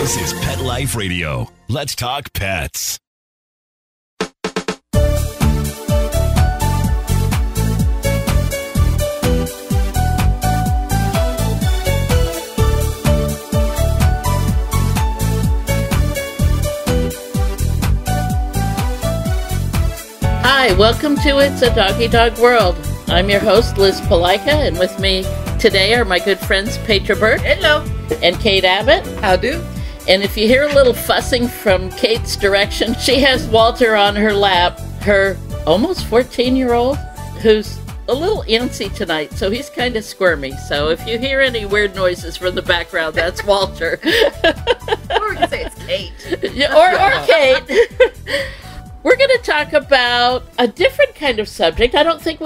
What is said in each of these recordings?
This is Pet Life Radio. Let's talk pets. Hi, welcome to It's a Doggy Dog World. I'm your host, Liz Palika, and with me today are my good friends Petra Burke. Hello. And Kate Abbott. How do? And if you hear a little fussing from Kate's direction, she has Walter on her lap, her almost 14-year-old, who's a little antsy tonight, so he's kind of squirmy. So if you hear any weird noises from the background, that's Walter. Or we can say it's Kate. or Kate. We're going to talk about a different kind of subject. I don't think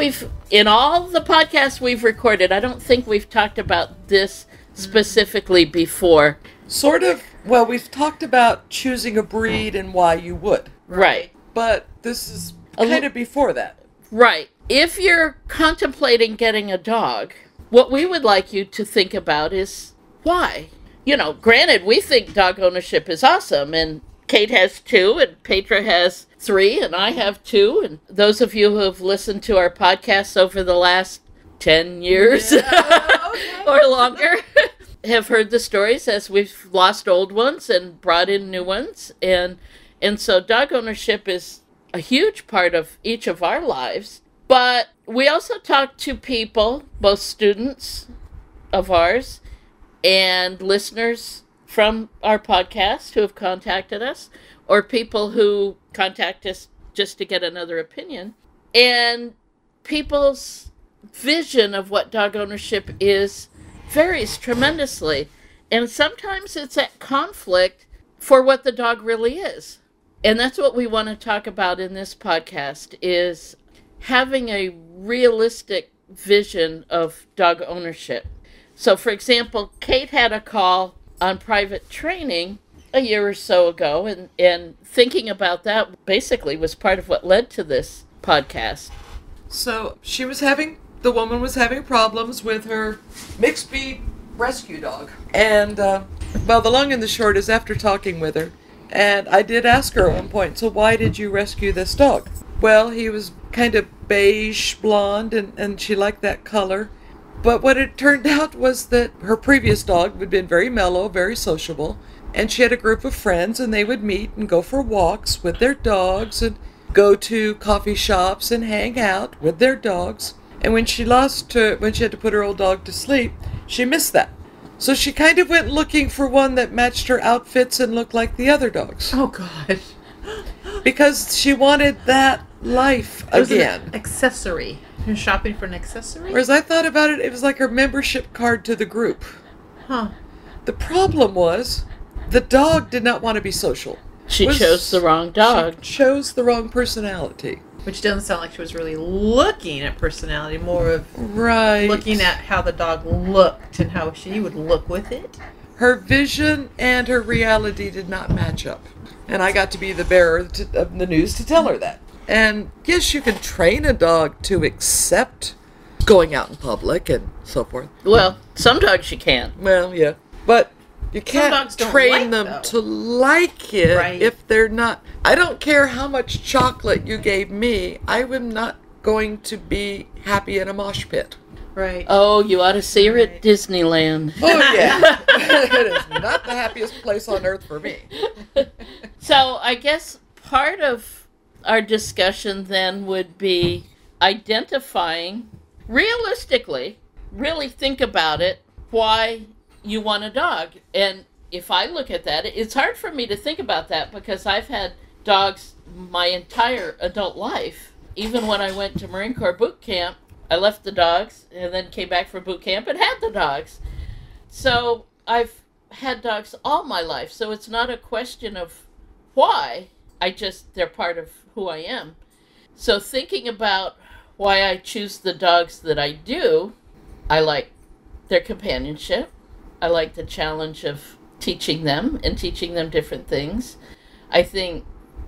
in all the podcasts we've recorded, I don't think we've talked about this specifically before. Sort of. Well, we've talked about choosing a breed and why you would. Right. But this is kind of before that. Right. If you're contemplating getting a dog, what we would like you to think about is why. You know, granted, we think dog ownership is awesome, and Kate has 2, and Petra has 3, and I have 2. And those of you who have listened to our podcasts over the last 10 years or longer have heard the stories as we've lost old ones and brought in new ones. And so dog ownership is a huge part of each of our lives. But we also talk to people, both students of ours and listeners from our podcast who have contacted us, or people who contact us just to get another opinion. And people's vision of what dog ownership is varies tremendously. And sometimes it's at conflict for what the dog really is. And that's what we want to talk about in this podcast, is having a realistic vision of dog ownership. So, for example, Kate had a call on private training a year or so ago, and thinking about that basically was part of what led to this podcast. So the woman was having problems with her mixed breed rescue dog. And, well, the long and the short is, after talking with her, and I did ask her at one point, so why did you rescue this dog? Well, he was kind of beige blonde, and she liked that color. But what it turned out was that her previous dog had been very mellow, very sociable, and she had a group of friends, and they would meet and go for walks with their dogs and go to coffee shops and hang out with their dogs. And when she had to put her old dog to sleep, she missed that. So she kind of went looking for one that matched her outfits and looked like the other dogs. Oh, God. Because she wanted that life again. It was an accessory. You're shopping for an accessory? Whereas I thought about it, it was like her membership card to the group. Huh. The problem was, the dog did not want to be social. She chose the wrong dog. She chose the wrong personality. Which doesn't sound like she was really looking at personality, more of right. looking at how the dog looked and how she would look with it. Her vision and her reality did not match up. And I got to be the bearer of the news to tell her that. And yes, you can train a dog to accept going out in public and so forth. Well, some dogs you can. Well, yeah. But you can't train them to like it if they're not. I don't care how much chocolate you gave me, I am not going to be happy in a mosh pit. Right. Oh, you ought to see her at Disneyland. Oh, yeah. It is not the happiest place on earth for me. So I guess part of our discussion then would be identifying realistically, really think about it, why you want a dog. And if I look at that, it's hard for me to think about that because I've had dogs my entire adult life. Even when I went to Marine Corps boot camp, I left the dogs and then came back for boot camp and had the dogs. So I've had dogs all my life. So it's not a question of why. They're part of who I am. So thinking about why I choose the dogs that I do, I like their companionship. I like the challenge of teaching them and teaching them different things. I think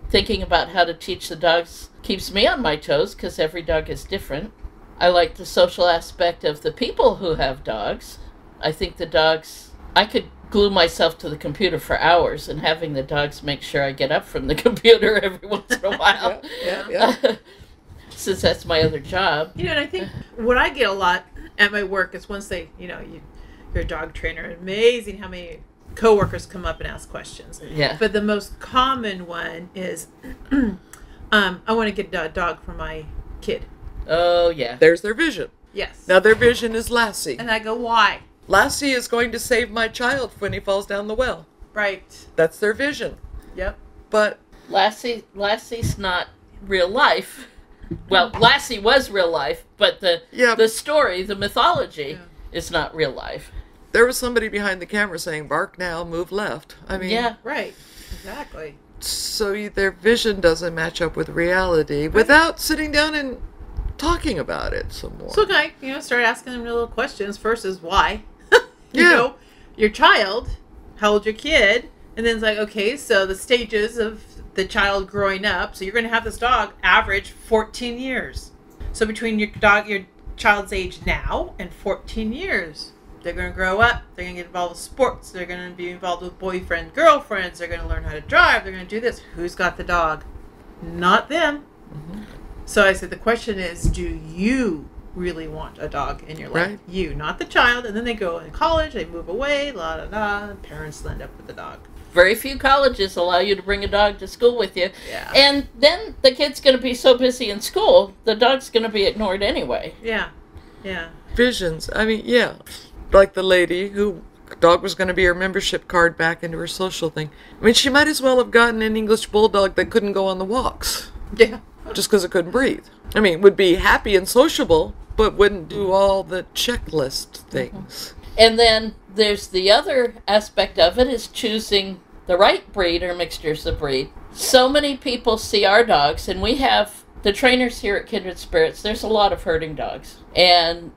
thinking about how to teach the dogs keeps me on my toes because every dog is different. I like the social aspect of the people who have dogs. I think the dogs I could glue myself to the computer for hours, and having the dogs make sure I get up from the computer every once in a while. Yeah. Since that's my other job. You know, and I think what I get a lot at my work is once they, you're a dog trainer, amazing how many coworkers come up and ask questions. Yeah. But the most common one is, I want to get a dog for my kid. Oh, yeah. There's their vision. Yes. Now their vision is Lassie. And I go, why? Lassie is going to save my child when he falls down the well. Right. That's their vision. Yep. But Lassie's not real life. Well, Lassie was real life, but the story, the mythology, is not real life. there was somebody behind the camera saying, "Bark now, move left." I mean, Yeah. Right. Exactly. so their vision doesn't match up with reality without sitting down and talking about it some more. So can I, start asking them little questions. First is why? Yeah. Your child, how old your kid? And then it's like, okay, so the stages of the child growing up. So you're going to have this dog average 14 years. So between your child's age now and 14 years, they're going to grow up. They're going to get involved with sports. They're going to be involved with boyfriend, girlfriends. They're going to learn how to drive. They're going to do this. Who's got the dog? Not them. Mm-hmm. So I said, the question is, do you really want a dog in your life? Right. You, not the child. And then they go in college, they move away, la da da. Parents end up with the dog. Very few colleges allow you to bring a dog to school with you. Yeah. And then the kid's going to be so busy in school, the dog's going to be ignored anyway. Yeah. Yeah. Visions. I mean, yeah. Like the lady who dog was going to be her membership card back into her social thing. I mean, she might as well have gotten an English bulldog that couldn't go on the walks. Yeah. Just because it couldn't breathe. I mean, would be happy and sociable, but wouldn't do all the checklist things. And then there's the other aspect of it is choosing the right breed or mixtures of breed. So many people see our dogs, and we have the trainers here at Kindred Spirits. There's a lot of herding dogs. And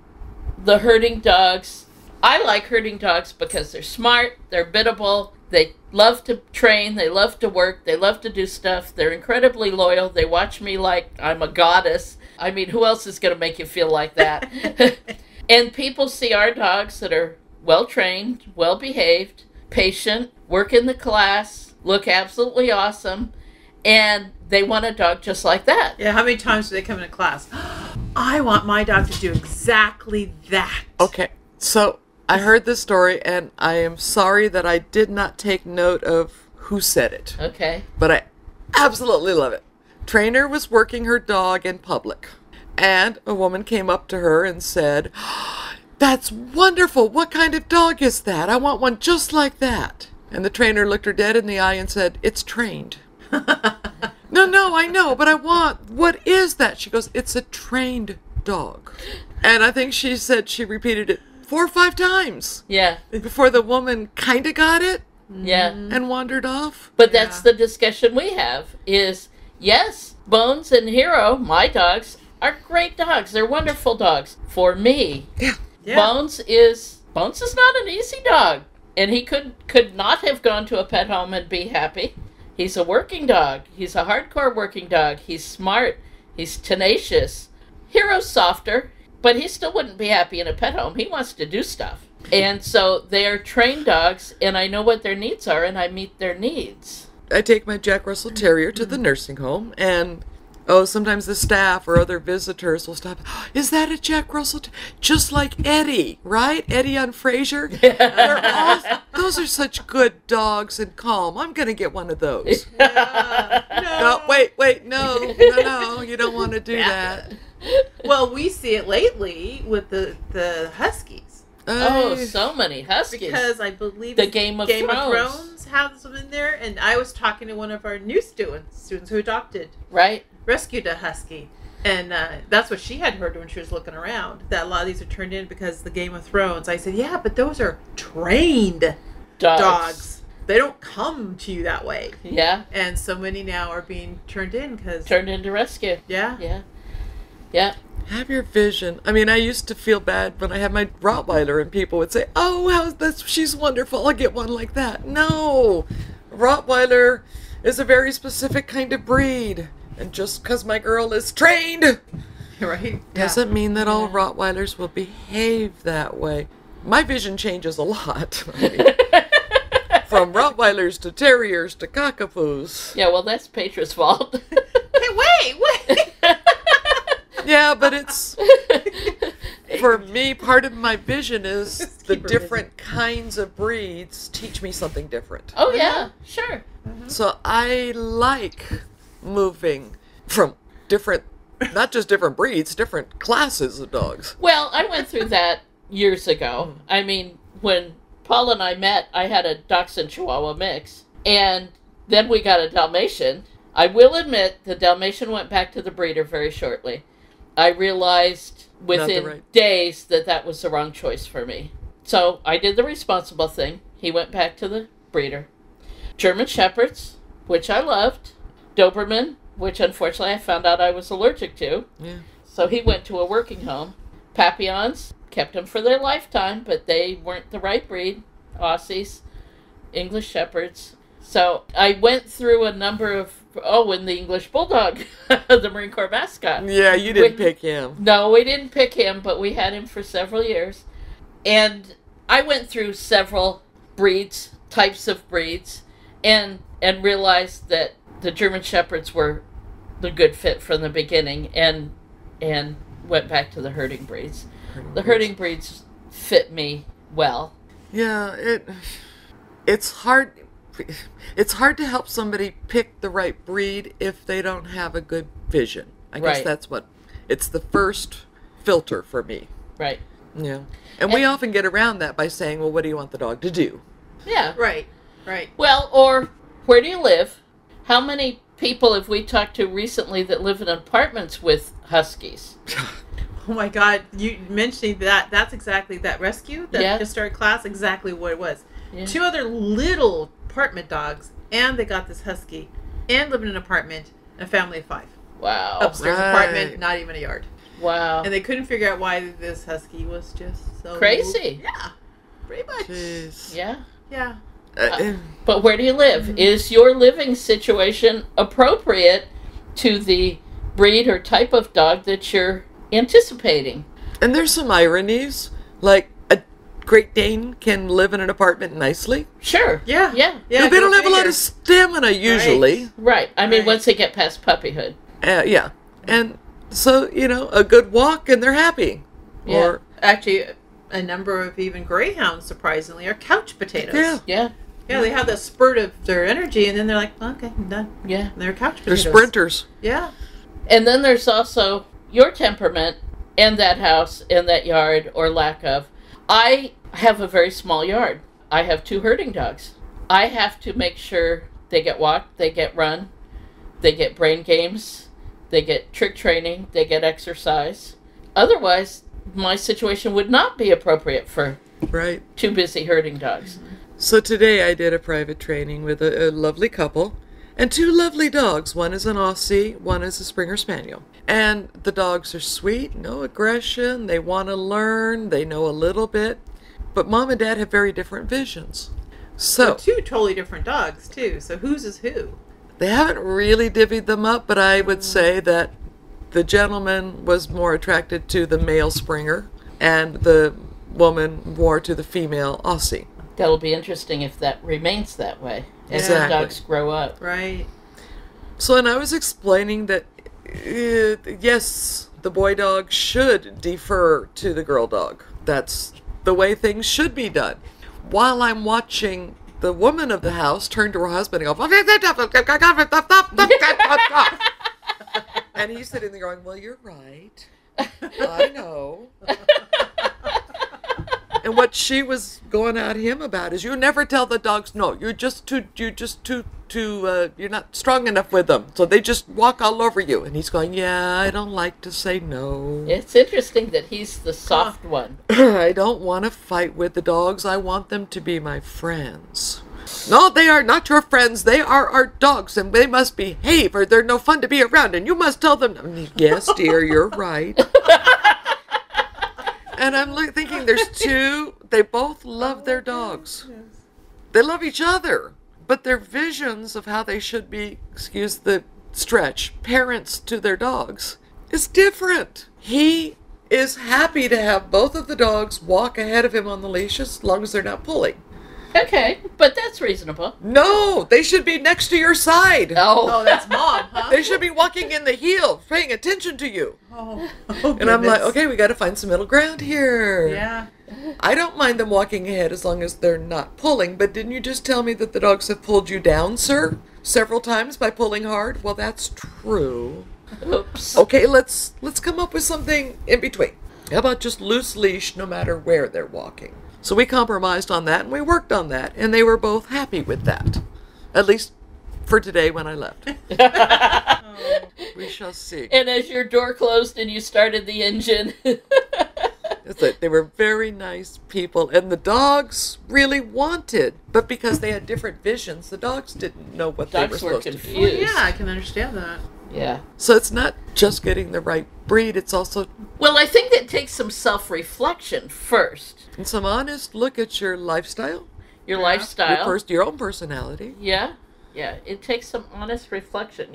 the herding dogs, I like herding dogs because they're smart, they're biddable, they love to train, they love to work, they love to do stuff, they're incredibly loyal, they watch me like I'm a goddess. I mean, who else is going to make you feel like that? And people see our dogs that are well-trained, well-behaved, patient, work in the class, look absolutely awesome, and they want a dog just like that. Yeah, how many times do they come into class? I want my dog to do exactly that. Okay, so I heard this story, and I am sorry that I did not take note of who said it. Okay. But I absolutely love it. Trainer was working her dog in public, and a woman came up to her and said, "That's wonderful. What kind of dog is that? I want one just like that." And the trainer looked her dead in the eye and said, "It's trained." No, I know, but what is that? She goes, "It's a trained dog." And I think she said she repeated it 4 or 5 times. Yeah. Before the woman kind of got it Yeah. and wandered off. But that's the discussion we have is, yes, Bones and Hero, my dogs, are great dogs. They're wonderful dogs. For me, Yeah. Bones is not an easy dog. And he could not have gone to a pet home and be happy. He's a working dog. He's a hardcore working dog. He's smart. He's tenacious. Hero's softer, but he still wouldn't be happy in a pet home. He wants to do stuff. And so they are trained dogs, and I know what their needs are, and I meet their needs. I take my Jack Russell Terrier to the nursing home, and sometimes the staff or other visitors will stop. "Is that a Jack Russell? Just like Eddie, right? Eddie on Frasier." Those are such good dogs and calm. I'm gonna get one of those. No, wait, no, you don't want to do that. Well, we see it lately with the Huskies. Oh, so many Huskies. Because I believe The Game of Thrones. Thrones has them in there. And I was talking to one of our new students who adopted, Right? rescued a Husky. And that's what she had heard when she was looking around, that a lot of these are turned in because the Game of Thrones. I said, yeah, but those are trained dogs. They don't come to you that way. Yeah. And so many now are being turned in because... Turned into rescue. Yeah. Yeah. Yeah. Have your vision. I mean, I used to feel bad when I had my Rottweiler and people would say, "Oh, she's wonderful. I'll get one like that." No, Rottweiler is a very specific kind of breed. And just because my girl is trained Right? doesn't mean that all Rottweilers will behave that way. my vision changes a lot. I mean, from Rottweilers to Terriers to Cockapoos. Yeah, well, that's Petra's fault. Hey, wait! Yeah, but it's, for me, part of my vision is the different kinds of breeds teach me something different. Oh, yeah, sure. So I like moving from different, not just different breeds, different classes of dogs. Well, I went through that years ago. I mean, when Paul and I met, I had a Dachshund Chihuahua mix, and then we got a Dalmatian. I will admit the Dalmatian went back to the breeder very shortly. I realized within days that that was the wrong choice for me. So I did the responsible thing. He went back to the breeder. German Shepherds, which I loved. Doberman, which unfortunately I found out I was allergic to. Yeah. So he went to a working home. Papillons, kept them for their lifetime, but they weren't the right breed. Aussies, English Shepherds. So I went through a number of, and the English Bulldog, the Marine Corps mascot. Yeah, you didn't pick him. No, we didn't pick him, but we had him for several years. And I went through several breeds, types of breeds, and realized that the German Shepherds were the good fit from the beginning, and went back to the herding breeds. The herding breeds fit me well. Yeah, it's hard. It's hard to help somebody pick the right breed if they don't have a good vision. I guess that's it's the first filter for me. Right. Yeah. And we often get around that by saying, well, what do you want the dog to do? Yeah. Right. Well, or where do you live? How many people have we talked to recently that live in apartments with Huskies? Oh my God, you mentioning that. That's exactly that rescue that just started class, exactly what it was. Yeah. 2 other little apartment dogs, and they got this Husky, and live in an apartment, and a family of 5. Wow. Upstairs apartment, not even a yard. Wow. And they couldn't figure out why this Husky was just so... crazy. Yeah, pretty much. Jeez. Yeah. Yeah. But where do you live? Mm-hmm. Is your living situation appropriate to the breed or type of dog that you're anticipating? And there's some ironies, like a Great Dane can live in an apartment nicely. Sure. Yeah. They don't have a lot of stamina usually. Right. I mean, once they get past puppyhood. Yeah. And so, a good walk and they're happy. Yeah. Or actually, a number of even greyhounds, surprisingly, are couch potatoes. Yeah. Yeah, they have the spurt of their energy, and then they're like, okay, I'm done. Yeah. And they're couch potatoes. They're sprinters. Yeah. And then there's also your temperament and that house and that yard, or lack of. I have a very small yard. I have 2 herding dogs. I have to make sure they get walked, they get run, they get brain games, they get trick training, they get exercise. Otherwise, my situation would not be appropriate for 2 busy herding dogs. So today I did a private training with a lovely couple and 2 lovely dogs. One is an Aussie, one is a Springer Spaniel. And the dogs are sweet, no aggression, they want to learn, they know a little bit. But Mom and Dad have very different visions. So 2 totally different dogs, too. So whose is who? They haven't really divvied them up, but I would say that the gentleman was more attracted to the male Springer and the woman more to the female Aussie. That'll be interesting if that remains that way as the dogs grow up. Right. So, and I was explaining that, yes, the boy dog should defer to the girl dog. That's the way things should be done. While I'm watching the woman of the house turn to her husband and go, and he's sitting there going, well, you're right. I know. And what she was going at him about is, you never tell the dogs no. You're not strong enough with them, so they just walk all over you. And he's going, yeah, I don't like to say no. It's interesting that he's the soft one. I don't want to fight with the dogs. I want them to be my friends. No, they are not your friends. They are our dogs, and they must behave, or they're no fun to be around. And you must tell them. Yes, dear, you're right. And I'm thinking there's 2, they both love their dogs. They love each other, but their visions of how they should be, excuse the stretch, parents to their dogs is different. He is happy to have both of the dogs walk ahead of him on the leash as long as they're not pulling. Okay, but that's reasonable. No, they should be next to your side. Oh, that's mom, huh? They should be walking in the heel, paying attention to you. Oh, And I'm like, okay, we got to find some middle ground here. Yeah. I don't mind them walking ahead as long as they're not pulling, but didn't you just tell me that the dogs have pulled you down, sir? Several times by pulling hard? Well, that's true. Oops. Okay, let's come up with something in between. How about just loose leash no matter where they're walking? So we compromised on that and we worked on that, and they were both happy with that. At least for today when I left. We shall see. And as your door closed and you started the engine. That's it. They were very nice people, and the dogs really wanted, but because they had different visions, the dogs didn't know what they were Dogs were supposed to do. confused. Well, yeah, I can understand that. Yeah. So it's not just getting the right breed, it's also Well, I think it takes some self-reflection first. some honest look at your lifestyle, Your Yeah. lifestyle. your own personality. Yeah. Yeah. It takes some honest reflection.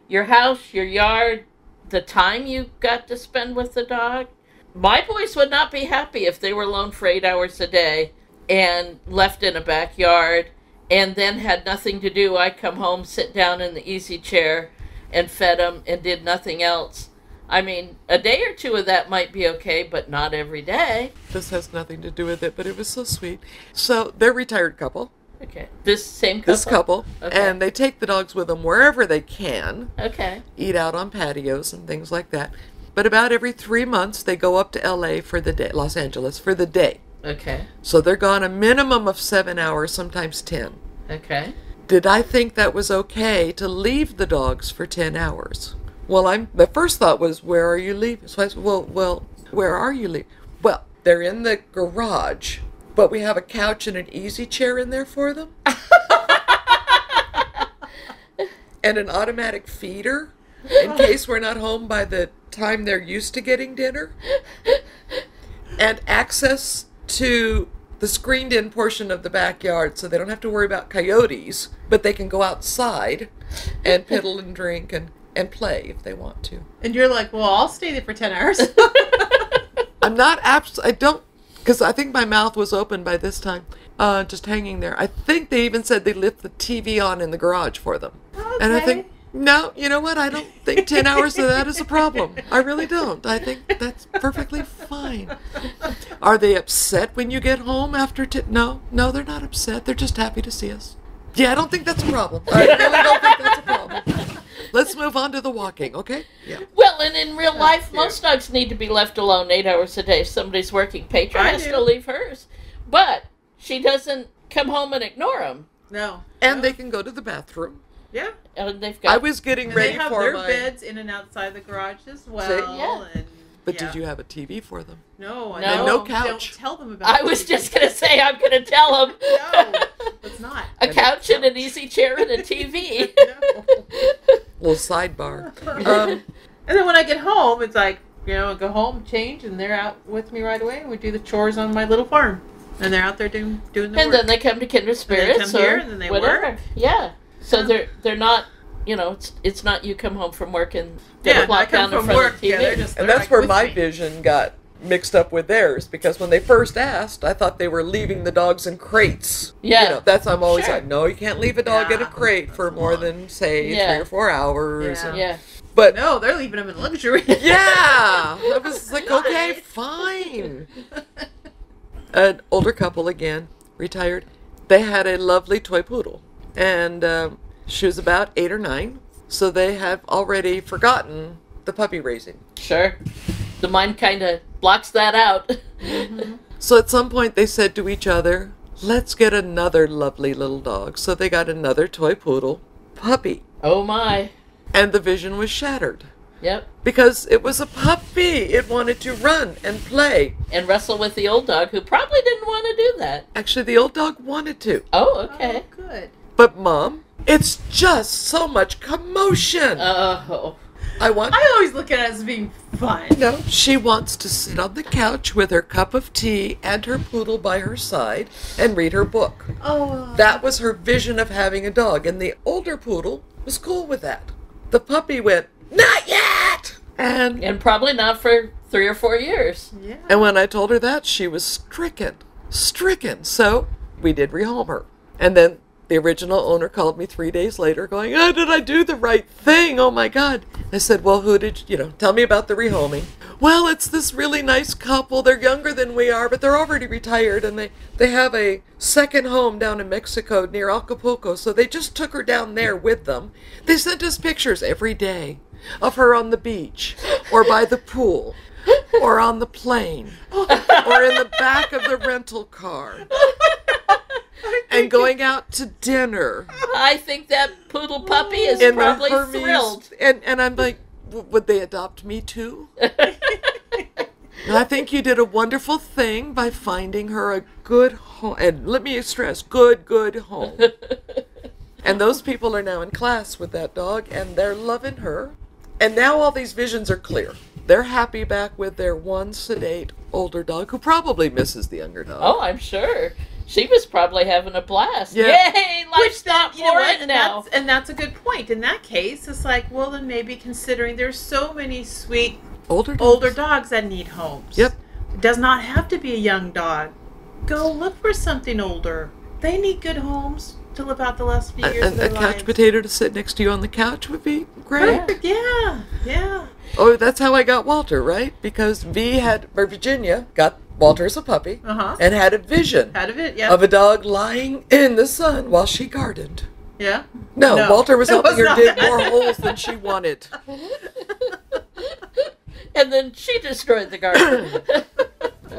Your house, your yard, the time you got to spend with the dog. My boys would not be happy if they were alone for 8 hours a day and left in a backyard and then had nothing to do. I come home, sit down in the easy chair and fed them and did nothing else. I mean, a day or two of that might be okay, but not every day. This has nothing to do with it, but it was so sweet. So they're a retired couple, Okay. This same couple? this couple, Okay. and they take the dogs with them wherever they can, Okay. eat out on patios and things like that. But about every 3 months, they go up to LA for the day, Los Angeles for the day. Okay. So they're gone a minimum of 7 hours, sometimes 10. Okay. Did I think that was okay to leave the dogs for 10 hours? Well, the first thought was, where are you leaving? So I said, well, where are you leaving? Well, they're in the garage, but we have a couch and an easy chair in there for them. And an automatic feeder in case we're not home by the time they're used to getting dinner. And access to the screened-in portion of the backyard so they don't have to worry about coyotes, but they can go outside and piddle and drink and play if they want to. And you're like, well, I'll stay there for 10 hours. I'm not I don't, because I think my mouth was open by this time, just hanging there. I think they even said they left the TV on in the garage for them. Okay. And I think, no, you know what? I don't think 10 hours of that is a problem. I really don't. I think that's perfectly fine. Are they upset when you get home after No, they're not upset. They're just happy to see us. Yeah, I don't think that's a problem. I really don't think that's a problem. Let's move on to the walking, okay? Yeah. Well, and in real life, most dogs need to be left alone 8 hours a day if somebody's working. Petra I has do. to leave hers. But she doesn't come home and ignore them. No. And No. they can go to the bathroom. Yeah. And they've got... I was getting And ready they have for their my... beds in and outside the garage as well. Yeah. And, But yeah. did you have a TV for them? No, I No. don't. And no couch. Don't tell them about I was it. just going to say, I'm going to tell them. No, it's not. A couch and an easy chair and a TV. No. Little sidebar. And then when I get home, it's like, I go home, change, and they're out with me right away, and we do the chores on my little farm. And they're out there doing the And work. then they come to Kindred Spirits come or here, and then they whatever. work. Yeah. So Yeah. they're not, it's not you come home from work and yeah, they're I plopped come down in from front work. of the TV. Yeah, they're just And they're that's like where with my me. vision got mixed up with theirs, because when they first asked, I thought they were leaving the dogs in crates. Yeah. I'm always Sure. like, no, you can't leave a dog in a Yeah, crate for that's more long. than, say, Yeah. 3 or 4 hours. Yeah. Yeah. But, No, they're leaving them in luxury. yeah, I was like, Nice. okay, fine. An older couple, again, retired, they had a lovely toy poodle. And she was about 8 or 9, so they have already forgotten the puppy raising. Sure. The mind kind of blocks that out. So at some point they said to each other, let's get another lovely little dog. So they got another toy poodle puppy. Oh my. And the vision was shattered. Yep. Because it was a puppy. It wanted to run and play. And wrestle with the old dog who probably didn't want to do that. Actually, the old dog wanted to. Oh, okay. Oh, good. But Mom, it's just so much commotion. Oh. I want... I always look at it as being fun. No, she wants to sit on the couch with her cup of tea and her poodle by her side and read her book. Oh. That was her vision of having a dog, and the older poodle was cool with that. The puppy went, not yet! And And probably not for 3 or 4 years. Yeah. And when I told her that, she was stricken. So we did rehome her. And then the original owner called me 3 days later going, oh, did I do the right thing? Oh my God. I said, well, who did, tell me about the rehoming. Well, it's this really nice couple. They're younger than we are, but they're already retired, and they have a second home down in Mexico near Acapulco, so they just took her down there with them. They sent us pictures every day of her on the beach or by the pool or on the plane or in the back of the rental car and going out to dinner. I think that poodle puppy is In probably the Hermes, thrilled. and I'm like, would they adopt me too? I think you did a wonderful thing by finding her a good home. And let me stress, good home. And those people are now in class with that dog, and they're loving her. And now all these visions are clear. They're happy back with their one sedate older dog who probably misses the younger dog. Oh, I'm sure. She was probably having a blast. Yeah. Yay, life's not boring now. And that's a good point. In that case, it's like, well, then maybe considering there's so many sweet older dogs that need homes. Yep. It does not have to be a young dog. Go look for something older. They need good homes to live out the last few years of their A lives. couch potato to sit next to you on the couch would be great. Perfect. Yeah. Oh, that's how I got Walter, right? Because Virginia got Walter as a puppy and had a vision Out of it, yeah. of a dog lying in the sun while she gardened. Yeah. No, Walter was it helping was her not dig that. more holes than she wanted. And then she destroyed the garden.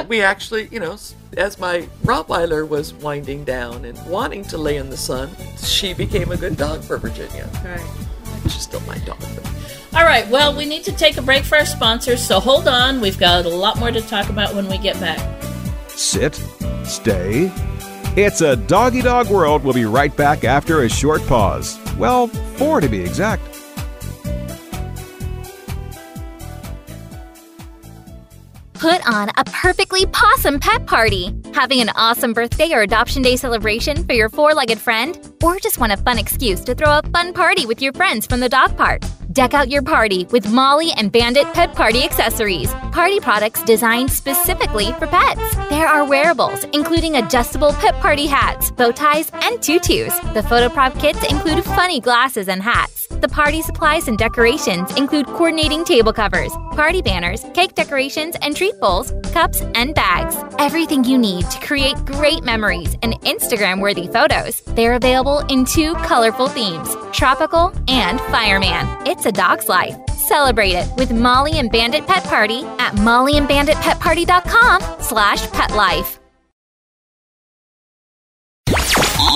We actually, as my Rottweiler was winding down and wanting to lay in the sun, she became a good dog for Virginia. Right. She's still my dog, though. All right, well, we need to take a break for our sponsors, so hold on. We've got a lot more to talk about when we get back. Sit, stay. It's a Doggy Dog World. We'll be right back after a short pause. Well, 4 to be exact. Put on a perfectly possum pet party. Having an awesome birthday or adoption day celebration for your four-legged friend? Or just want a fun excuse to throw a fun party with your friends from the dog park? Deck out your party with Molly and Bandit Pet Party accessories. Party products designed specifically for pets. There are wearables, including adjustable pet party hats, bow ties, and tutus. The photo prop kits include funny glasses and hats. The party supplies and decorations include coordinating table covers, party banners, cake decorations, and treat bowls, cups, and bags. Everything you need to create great memories and Instagram-worthy photos. They're available in 2 colorful themes, tropical and fireman. It's a dog's life. Celebrate it with Molly and Bandit Pet Party at mollyandbanditpetparty.com/petlife.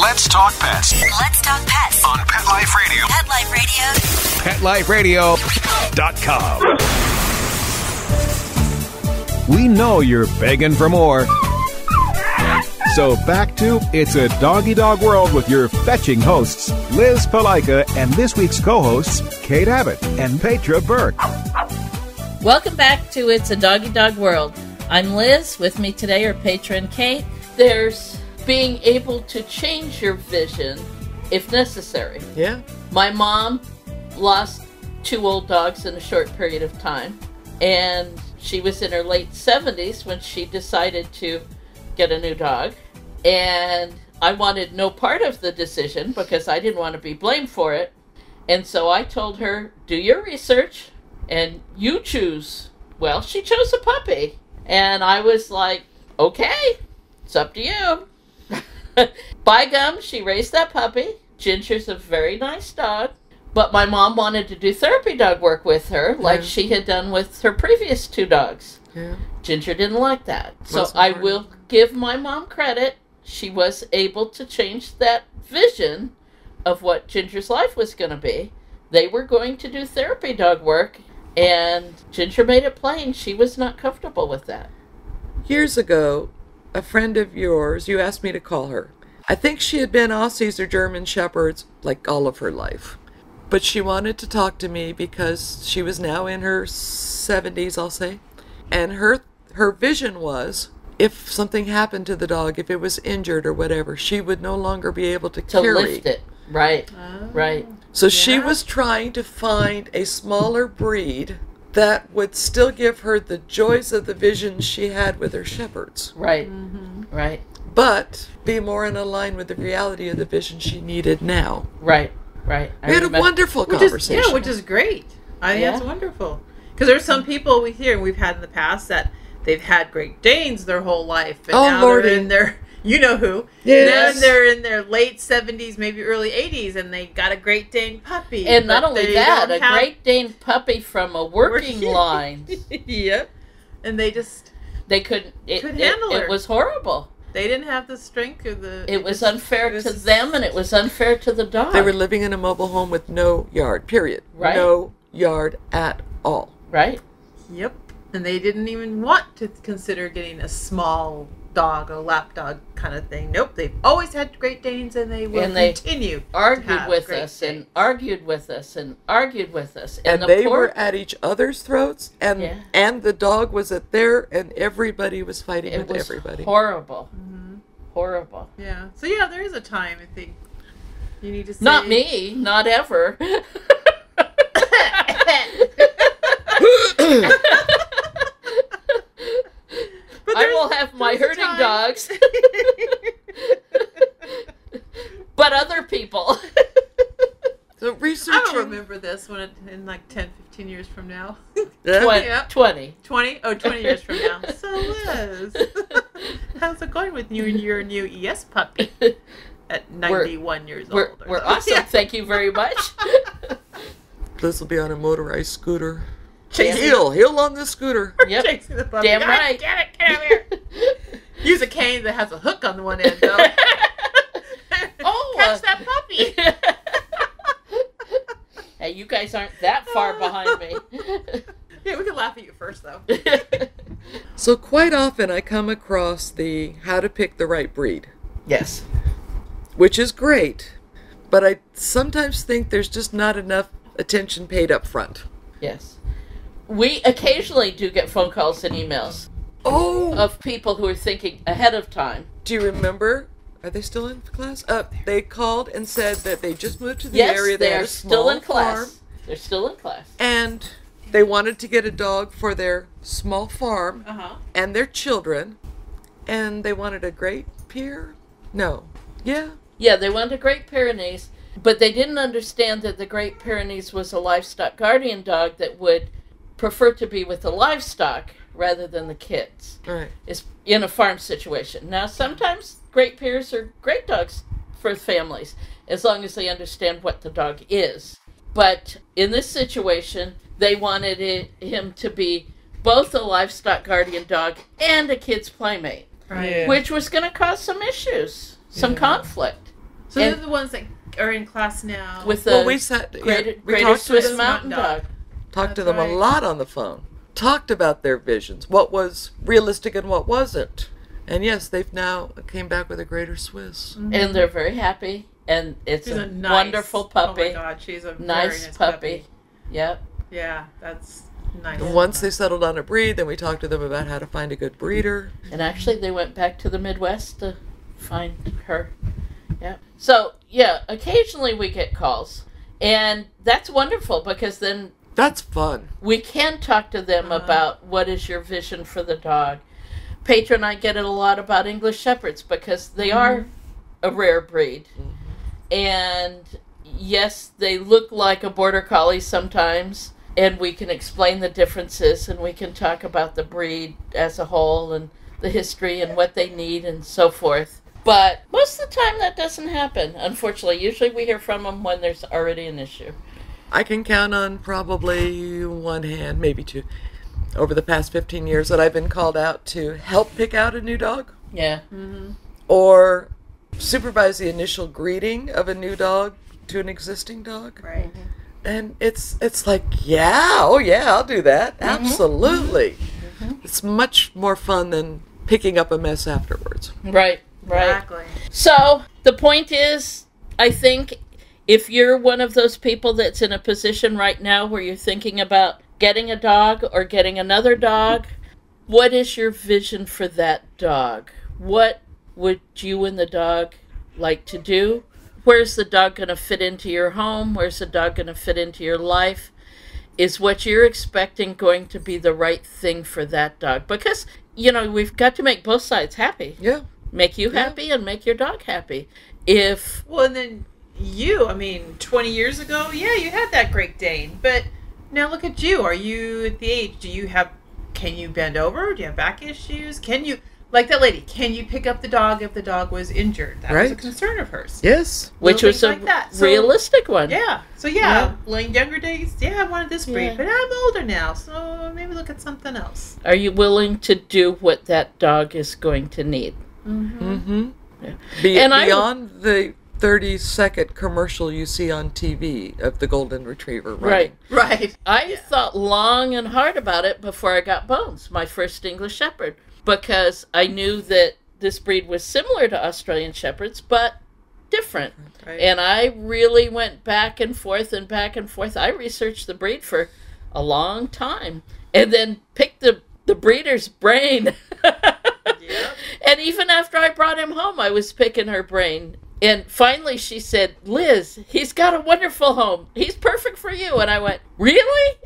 Let's talk pets Let's talk pets on Pet Life Radio. Pet Life Radio. PetLifeRadio.com. We know you're begging for more. So back to It's a Doggy Dog World with your fetching hosts, Liz Palika, and this week's co-hosts, Kate Abbott and Petra Burke. Welcome back to It's a Doggy Dog World. I'm Liz. With me today are Petra and Kate. There's being able to change your vision if necessary. Yeah. My mom lost 2 old dogs in a short period of time, and she was in her late 70s when she decided to get a new dog, and I wanted no part of the decision because I didn't want to be blamed for it. And so I told her, do your research and you choose. Well, she chose a puppy, and I was like, okay, it's up to you. By gum, she raised that puppy. Ginger's a very nice dog, but my mom wanted to do therapy dog work with her like she had done with her previous 2 dogs. Yeah. Ginger didn't like that. So Most I important. will give my mom credit. She was able to change that vision of what Ginger's life was going to be. They were going to do therapy dog work, and Ginger made it plain she was not comfortable with that. Years ago, a friend of yours, you asked me to call her. I think she had been Aussies or German Shepherds like all of her life. But she wanted to talk to me because she was now in her 70s, I'll say. And her vision was, if something happened to the dog, if it was injured or whatever, she would no longer be able to To carry. lift it. Right. Right. So she was trying to find a smaller breed that would still give her the joys of the visions she had with her shepherds. Right. Right. But be more in line with the reality of the vision she needed now. Right. Right. We had a wonderful conversation. Which is great. I think that's wonderful. Because there's some people we hear and we've had in the past that they've had Great Danes their whole life, and now Lordy. they're in their, you know who, Yes. then they're in their late 70s, maybe early 80s, and they got a Great Dane puppy. And not but only they that, don't a have- Great Dane puppy from a working line. Yep. And they Couldn't handle her. It was horrible. They didn't have the strength or the... It was unfair to them, and it was unfair to the dog. They were living in a mobile home with no yard, period. Right. No yard at all. Right. Yep. And they didn't even want to consider getting a small dog, a lap dog kind of thing. Nope. They've always had Great Danes, and they will continue to argued have with Great us Danes. and argued with us and argued with us. And the they poor- were at each other's throats, and the dog was at their, and everybody was fighting It with was everybody. horrible. Horrible. Yeah. So yeah, there is a time I think you need to say... Not me. Not ever. But I will have my there's a herding time. dogs. But other people. So I researching... don't remember this when in like 10, 15 years from now. Yeah. 20. Yep. 20. 20? Oh, 20 years from now. So Liz, how's it going with you and your new ES puppy at 91 years old? We're so? awesome. Yeah. Thank you very much. Liz will be on a motorized scooter. Chasing He'll on this scooter. Yep. Chasing the puppy. Damn God, right. Get it, get over here. Use a cane that has a hook on the one end, though. Oh, Catch that puppy. Hey, you guys aren't that far behind me. Yeah, we can laugh at you first, though. So quite often I come across the how to pick the right breed, Yes. which is great, but I sometimes think there's just not enough attention paid up front. Yes. We occasionally do get phone calls and emails Oh! of people who are thinking ahead of time. Do you remember? Are they still in class? They called and said that they just moved to the Yes, area. they had are a still small in class. farm, They're still in class. and they wanted to get a dog for their small farm Uh-huh. and their children, and they wanted a Great Pyrenees? No. Yeah. Yeah, they wanted a Great Pyrenees, but they didn't understand that the Great Pyrenees was a livestock guardian dog that would prefer to be with the livestock rather than the kids. All right. Is in a farm situation. Now, sometimes Great Pyrenees are great dogs for families, as long as they understand what the dog is. But in this situation, they wanted him to be both a livestock guardian dog and a kid's playmate, Right. Yeah. which was going to cause some issues, some conflict. So And- they're the ones that are in class now. With the Well, we sat. Greater talked to Swiss them, Mountain Dog. talked to That's them right. a lot on the phone. Talked about their visions, what was realistic and what wasn't. And yes, they've now came back with a Greater Swiss. And they're very happy. And it's She's a a nice, wonderful puppy. Oh my God, she's a very Nice nice puppy. Yep. Yeah, that's nice. And once they settled on a breed, then we talked to them about how to find a good breeder. And actually, they went back to the Midwest to find her. Yeah. So, yeah, occasionally we get calls. And that's wonderful because then That's fun. we can talk to them about what is your vision for the dog. Petra and I get it a lot about English Shepherds because they are a rare breed. And yes, they look like a border collie sometimes. And we can explain the differences and we can talk about the breed as a whole and the history and what they need and so forth. But most of the time that doesn't happen, unfortunately. Usually we hear from them when there's already an issue. I can count on probably one hand, maybe two, over the past 15 years that I've been called out to help pick out a new dog Yeah. or supervise the initial greeting of a new dog to an existing dog. Right. And it's like, yeah, oh yeah, I'll do that. Absolutely. It's much more fun than picking up a mess afterwards. Right, right. Exactly. So the point is, I think if you're one of those people that's in a position right now where you're thinking about getting a dog or getting another dog, what is your vision for that dog? What would you and the dog like to do? Where's the dog going to fit into your home? Where's the dog going to fit into your life? is what you're expecting going to be the right thing for that dog? Because, we've got to make both sides happy. Yeah. Make you happy and make your dog happy. If... Well, and then 20 years ago, you had that Great Dane. But now look at you. Are you at the age, can you bend over? Do you have back issues? Can you... Like that lady, can you pick up the dog if the dog was injured? That was a concern of hers. Yes. Which was a realistic one. Yeah. So, like younger days, I wanted this breed, but I'm older now, so maybe look at something else. Are you willing to do what that dog is going to need? Mm-hmm. Yeah. Beyond the 30-second commercial you see on TV of the golden retriever running. Right. I thought long and hard about it before I got Bones, my first English Shepherd. Because I knew that this breed was similar to Australian Shepherds, but different. Right. And I really went back and forth and back and forth. I researched the breed for a long time and then picked the breeder's brain. Yep. And even after I brought him home, I was picking her brain. And finally she said, Liz, he's got a wonderful home. He's perfect for you. And I went, really?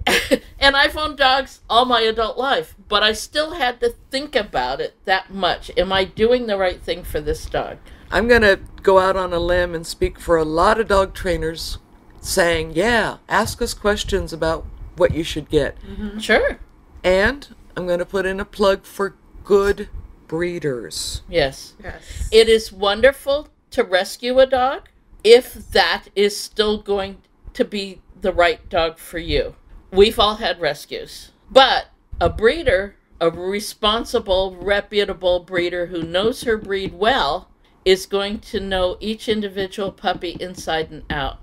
And I've owned dogs all my adult life, but I still had to think about it that much. Am I doing the right thing for this dog? I'm going to go out on a limb and speak for a lot of dog trainers saying, ask us questions about what you should get. Mm-hmm. Sure. And I'm going to put in a plug for good breeders. Yes. It is wonderful to rescue a dog if that is still going to be the right dog for you. We've all had rescues, but a breeder, a responsible, reputable breeder who knows her breed well, is going to know each individual puppy inside and out.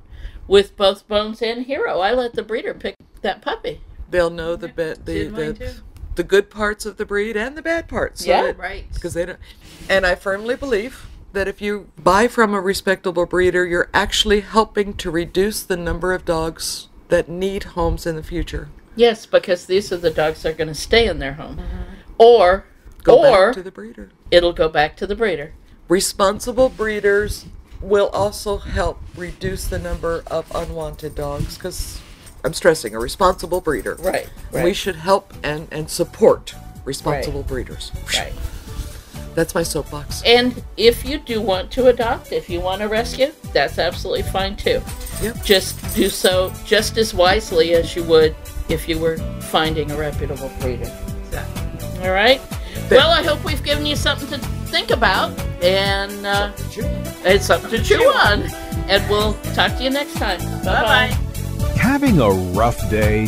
With both Bones and Hero, I let the breeder pick that puppy. They'll know the good parts of the breed and the bad parts. Right. Because they don't. And I firmly believe that if you buy from a respectable breeder, you're actually helping to reduce the number of dogs that need homes in the future. Yes, because these are the dogs that are going to stay in their home. Mm-hmm. Or back to the breeder. It'll go back to the breeder. Responsible breeders will also help reduce the number of unwanted dogs, because I'm stressing a responsible breeder. Right. We should help and support responsible breeders. Right. That's my soapbox. And if you do want to adopt, if you want to rescue, that's absolutely fine too. Yep. Just do so just as wisely as you would if you were finding a reputable breeder. Exactly. All right? Well, I hope we've given you something to think about, and it's something to chew on. And we'll talk to you next time. Bye-bye. Having a rough day?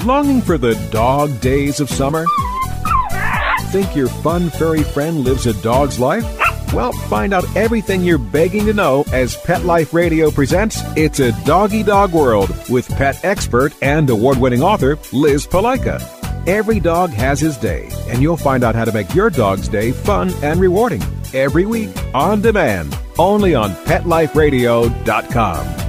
Longing for the dog days of summer? Think your fun furry friend lives a dog's life? Well, find out everything you're begging to know as Pet Life Radio presents It's a Doggy Dog World with pet expert and award-winning author Liz Palaika. Every dog has his day, and you'll find out how to make your dog's day fun and rewarding every week on demand, only on PetLifeRadio.com.